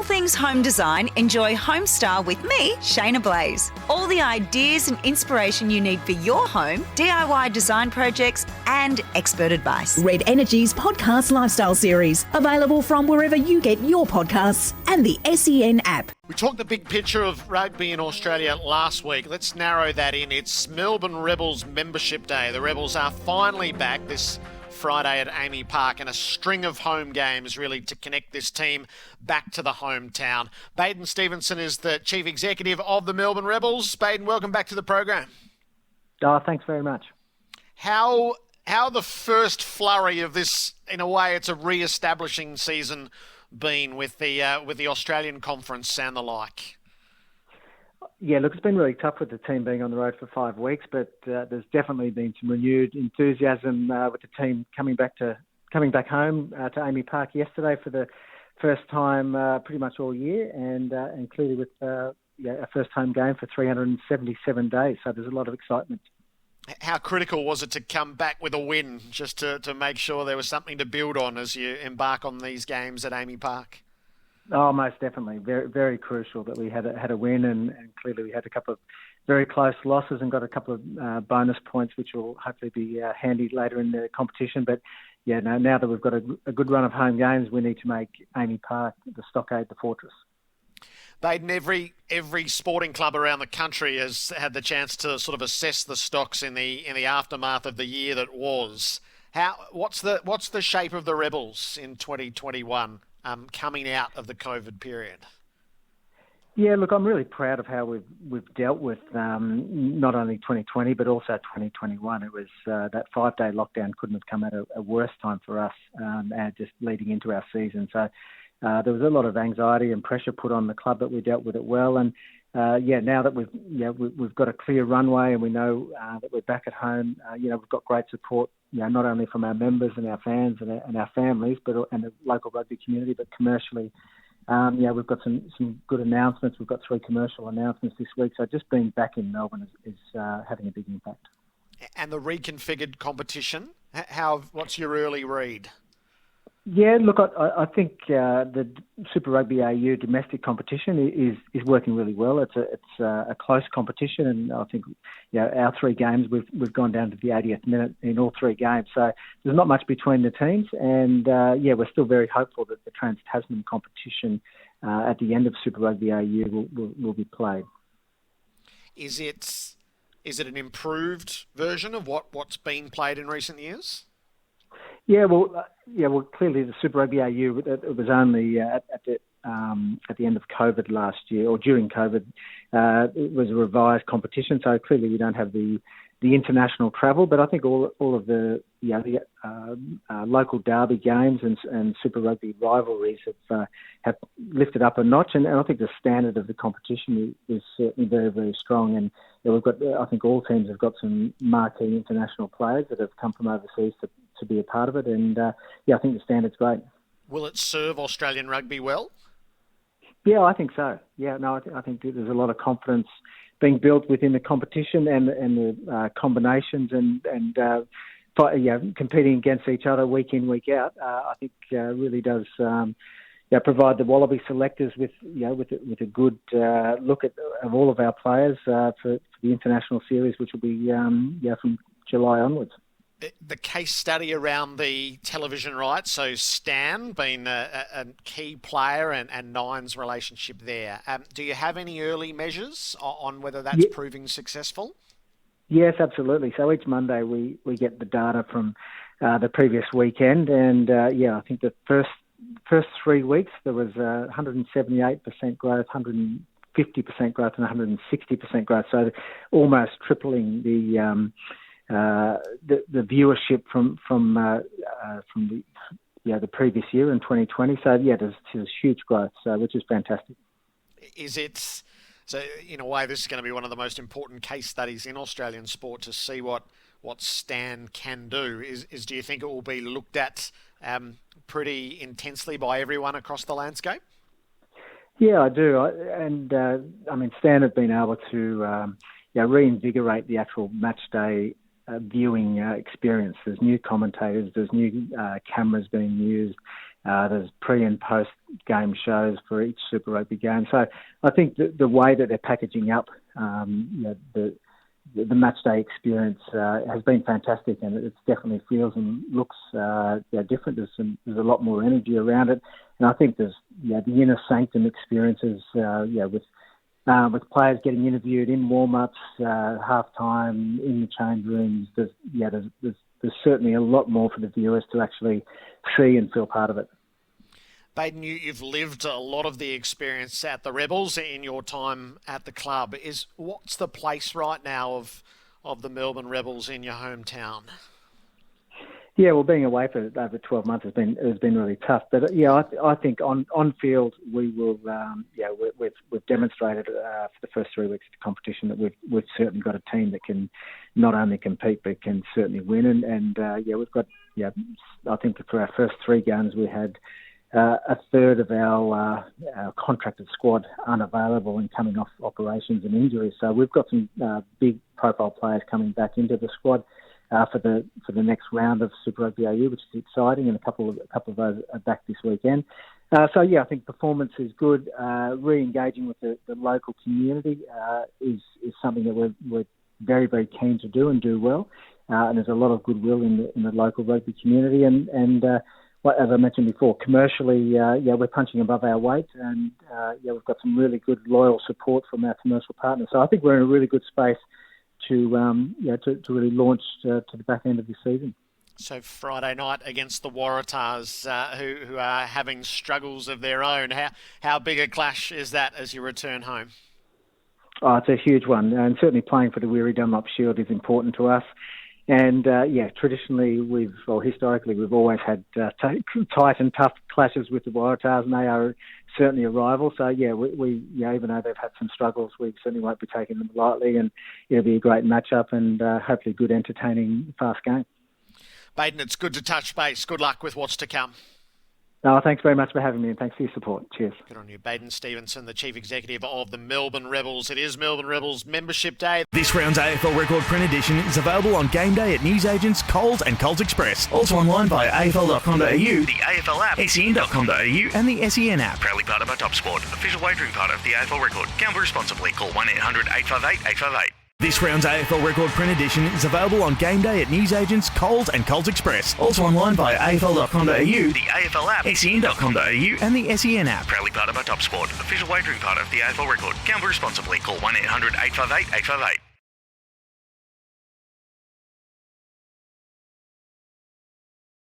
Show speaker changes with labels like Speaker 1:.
Speaker 1: all things home design, enjoy Homestar with me, Shayna Blaze. All the ideas and inspiration you need for your home, DIY design projects, and expert advice.
Speaker 2: Red Energy's podcast lifestyle series, available from wherever you get your podcasts and the SEN app.
Speaker 3: We talked the big picture of rugby in Australia last week. Let's narrow that in. It's Melbourne Rebels Membership Day. The Rebels are finally back this Friday at Amy Park, and a string of home games really to connect this team back to the hometown. Baden Stevenson is the Chief Executive of the Melbourne Rebels. Baden, welcome back to the program.
Speaker 4: Oh, thanks very much.
Speaker 3: How the first flurry of this, in a way, it's a re-establishing season been with the Australian Conference and the like?
Speaker 4: Yeah, look, it's been really tough with the team being on the road for 5 weeks, but there's definitely been some renewed enthusiasm with the team coming back home to Amy Park yesterday for the first time pretty much all year, and clearly with a first home game for 377 days. So there's a lot of excitement.
Speaker 3: How critical was it to come back with a win, just to make sure there was something to build on as you embark on these games at Amy Park?
Speaker 4: Oh, most definitely. Very, very crucial that we had a win, and clearly we had a couple of very close losses and got a couple of bonus points, which will hopefully be handy later in the competition. But yeah, now that we've got a good run of home games, we need to make Amy Park the stockade, the fortress.
Speaker 3: Baden, every sporting club around the country has had the chance to sort of assess the stocks in the aftermath of the year that was. What's the shape of the Rebels in 2021? Coming out of the COVID period?
Speaker 4: Yeah, look, I'm really proud of how we've dealt with not only 2020 but also 2021. It was that 5-day lockdown couldn't have come at a worse time for us, and just leading into our season. So there was a lot of anxiety and pressure put on the club, but we dealt with it well. And now that we've got a clear runway and we know that we're back at home, we've got great support. Not only from our members and our fans and our families, and the local rugby community, but commercially, we've got some good announcements. We've got 3 commercial announcements this week. So just being back in Melbourne is having a big impact.
Speaker 3: And the reconfigured competition, what's your early read?
Speaker 4: Yeah, look, I think the Super Rugby AU domestic competition is working really well. It's a close competition, and I think our 3 games we've gone down to the 80th minute in all 3 games. So there's not much between the teams, and we're still very hopeful that the Trans-Tasman competition at the end of Super Rugby AU will be played. Is it
Speaker 3: an improved version of what's been played in recent years?
Speaker 4: Yeah, well, clearly the Super Rugby AU, it was only at the end of COVID last year, or during COVID, it was a revised competition. So clearly we don't have the international travel, but I think all of the local derby games and Super Rugby rivalries have lifted up a notch, and I think the standard of the competition is certainly very, very strong. And we've got, I think all teams have got some marquee international players that have come from overseas to be a part of it, and I think the standard's great.
Speaker 3: Will it serve Australian rugby well?
Speaker 4: Yeah, I think so. Yeah, no, I think there's a lot of confidence being built within the competition and the combinations and competing against each other week in, week out. I think really does provide the Wallaby selectors with a good look at of all of our players for the international series, which will be from July onwards.
Speaker 3: The case study around the television rights, so Stan being a key player and Nine's relationship there. Do you have any early measures on whether that's proving successful?
Speaker 4: Yes, absolutely. So each Monday we get the data from the previous weekend, and I think the first 3 weeks there was 178% growth, 150% growth, and 160% growth. So almost tripling the viewership from the previous year in 2020. So there's huge growth, which is fantastic.
Speaker 3: So in a way, this is going to be one of the most important case studies in Australian sport to see what Stan can do. Do you think it will be looked at pretty intensely by everyone across the landscape?
Speaker 4: Yeah, I do. Stan have been able to reinvigorate the actual match day viewing experience. There's new commentators, there's new cameras being used, There's pre and post game shows for each Super Rugby game. So I think the way that they're packaging up the match day experience has been fantastic, and it definitely feels and looks different. There's a lot more energy around it, and I think there's the inner sanctum experiences with players getting interviewed in warm-ups, half-time, in the change rooms. There's certainly a lot more for the viewers to actually see and feel part of it.
Speaker 3: Baden, you've lived a lot of the experience at the Rebels in your time at the club. What's the place right now of the Melbourne Rebels in your hometown?
Speaker 4: Yeah, well, being away for over 12 months has been really tough. But I think on field we will. We've demonstrated for the first 3 weeks of the competition that we've certainly got a team that can not only compete but can certainly win. And we've got. I think for our first 3 games we had a third of our contracted squad unavailable and coming off operations and injuries. So we've got some big profile players coming back into the squad for the next round of Super Rugby AU, which is exciting, and a couple of those are back this weekend. I think performance is good. Re-engaging with the local community is something that we're very, very keen to do and do well. And there's a lot of goodwill in the local rugby community, and as I mentioned before, commercially, we're punching above our weight, and we've got some really good loyal support from our commercial partners. So I think we're in a really good space to really launch to the back end of this season.
Speaker 3: So Friday night against the Waratahs, who are having struggles of their own. How big a clash is that as you return home?
Speaker 4: Oh, it's a huge one, and certainly playing for the Weary Dunlop Shield is important to us. And traditionally, historically, we've always had tight and tough clashes with the Waratahs, and they are certainly a rival. So we even though they've had some struggles, we certainly won't be taking them lightly, and it'll be a great matchup and hopefully good, entertaining, fast game.
Speaker 3: Baden, it's good to touch base. Good luck with what's to come.
Speaker 4: No, thanks very much for having me, and thanks for your support. Cheers.
Speaker 3: Good on you. Baden Stevenson, the Chief Executive of the Melbourne Rebels. It is Melbourne Rebels Membership Day.
Speaker 5: This round's AFL Record print edition is available on game day at newsagents, Coles and Coles Express. Also online via afl.com.au, the AFL app, sen.com.au and the SEN app. Proudly part of our Top Sport, official wagering part of the AFL Record. Gamble responsibly. Call 1-800-858-858. This round's AFL Record print edition is available on game day at newsagents, Coles and Coles Express. Also online via afl.com.au, the AFL app, sen.com.au and the SEN app. Proudly part of our Top Sport, official wagering part of the AFL Record. Gamble responsibly. Call 1-800-858-858.